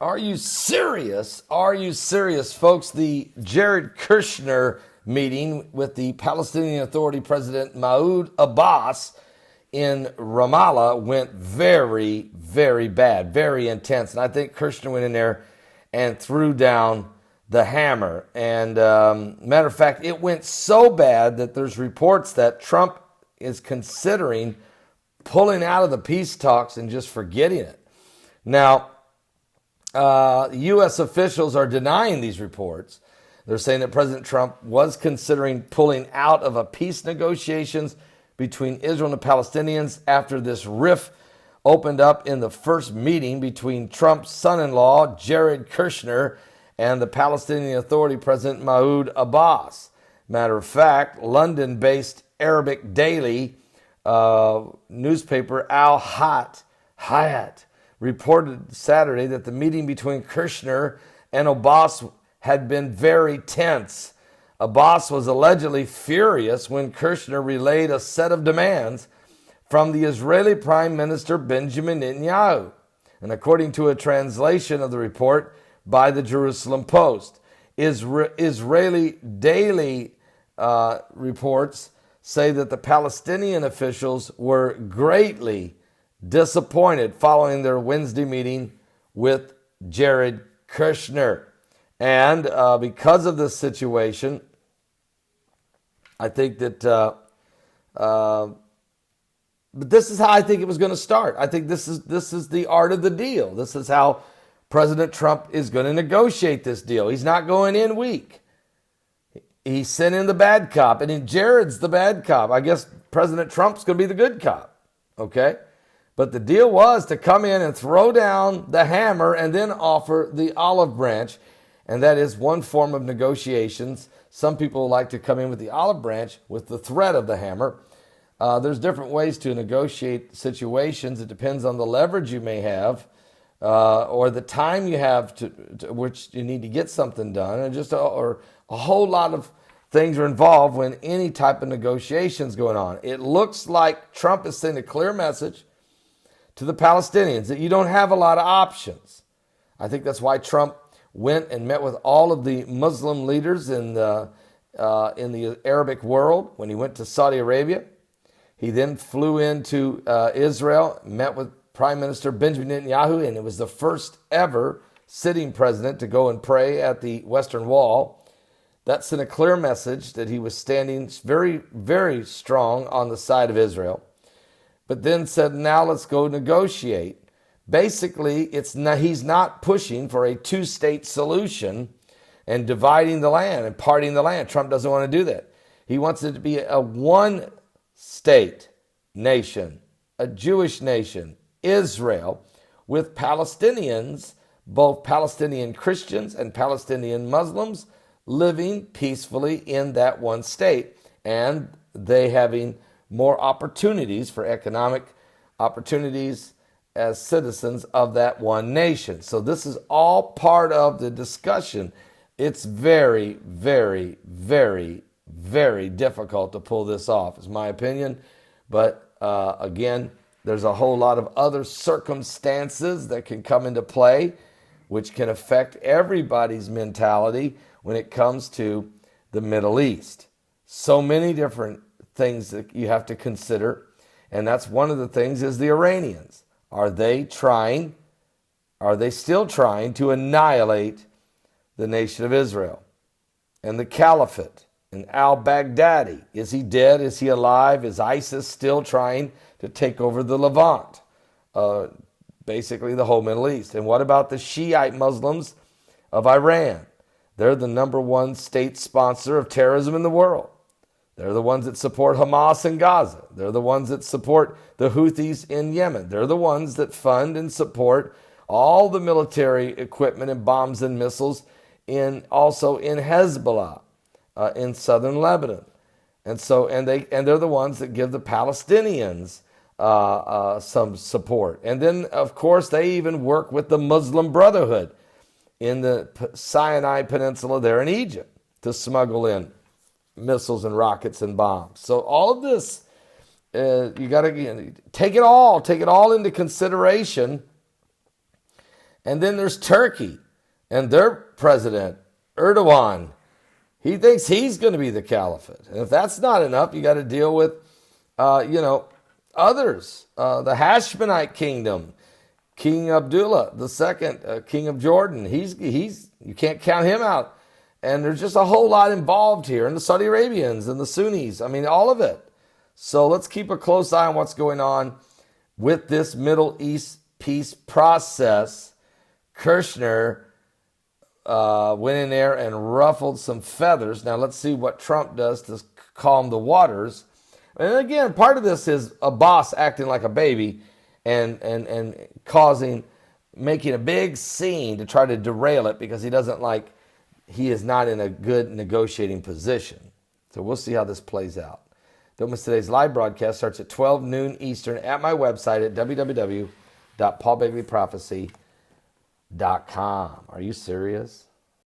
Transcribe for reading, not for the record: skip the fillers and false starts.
Are you serious? Are you serious, folks? The Jared Kushner meeting with the Palestinian Authority President Mahmoud Abbas in Ramallah went very, very bad, very intense. And I think Kushner went in there and threw down the hammer. And matter of fact, it went so bad that there's reports that Trump is considering pulling out of the peace talks and just forgetting it. Now, U.S. officials are denying these reports. They're saying that President Trump was considering pulling out of a peace negotiations between Israel and the Palestinians after this rift opened up in the first meeting between Trump's son-in-law, Jared Kushner, and the Palestinian Authority President Mahmoud Abbas. Matter of fact, London-based Arabic daily newspaper Al Hayat reported Saturday that the meeting between Kushner and Abbas had been very tense. Abbas was allegedly furious when Kushner relayed a set of demands from the Israeli Prime Minister Benjamin Netanyahu. And according to a translation of the report by the Jerusalem Post, Israeli daily reports say that the Palestinian officials were greatly disappointed following their Wednesday meeting with Jared Kushner. And because of this situation, I think that, but this is how I think it was going to start. I think this is the art of the deal. This is how President Trump is going to negotiate this deal. He's not going in weak. He sent in the bad cop, and Jared's the bad cop. I guess President Trump's going to be the good cop, okay? But the deal was to come in and throw down the hammer and then offer the olive branch, and that is one form of negotiations. Some people like to come in with the olive branch with the threat of the hammer. There's different ways to negotiate situations. It depends on the leverage you may have or the time you have to which you need to get something done, and or a whole lot of things are involved when any type of negotiations going on. It looks like Trump is sending a clear message to the Palestinians that you don't have a lot of options. I think that's why Trump went and met with all of the Muslim leaders in the Arabic world when he went to Saudi Arabia. He then flew into Israel, met with Prime Minister Benjamin Netanyahu, and it was the first ever sitting president to go and pray at the Western Wall. That sent a clear message that he was standing very, very strong on the side of Israel. But then said, now let's go negotiate. Basically, he's not pushing for a two-state solution and dividing the land and parting the land. Trump doesn't want to do that. He wants it to be a one-state nation, a Jewish nation, Israel, with Palestinians, both Palestinian Christians and Palestinian Muslims, living peacefully in that one state, and they having more opportunities for economic opportunities as citizens of that one nation. So this is all part of the discussion. It's very, very, very, very difficult to pull this off, is my opinion. But again, there's a whole lot of other circumstances that can come into play, which can affect everybody's mentality when it comes to the Middle East. So many different things that you have to consider. And that's one of the things is the Iranians. Are they still trying to annihilate the nation of Israel and the caliphate and al-Baghdadi? Is he dead? Is he alive? Is ISIS still trying to take over the Levant? Basically the whole Middle East. And what about the Shiite Muslims of Iran? They're the number one state sponsor of terrorism in the world. They're the ones that support Hamas in Gaza. They're the ones that support the Houthis in Yemen. They're the ones that fund and support all the military equipment and bombs and missiles also in Hezbollah in southern Lebanon. And they're the ones that give the Palestinians some support. And then, of course, they even work with the Muslim Brotherhood in the Sinai Peninsula there in Egypt to smuggle in missiles and rockets and bombs. So all of this, you got to take it all into consideration. And then there's Turkey and their president, Erdogan. He thinks he's going to be the caliphate. And if that's not enough, you got to deal with, others. The Hashmonite kingdom, King Abdullah II, King of Jordan. He's you can't count him out. And there's just a whole lot involved here. And the Saudi Arabians and the Sunnis. I mean, all of it. So let's keep a close eye on what's going on with this Middle East peace process. Kushner went in there and ruffled some feathers. Now let's see what Trump does to calm the waters. And again, part of this is Abbas acting like a baby and making a big scene to try to derail it because he is not in a good negotiating position. So we'll see how this plays out. Don't miss today's live broadcast. Starts at 12 noon Eastern at my website at www.paulbegleyprophecy.com. Are you serious?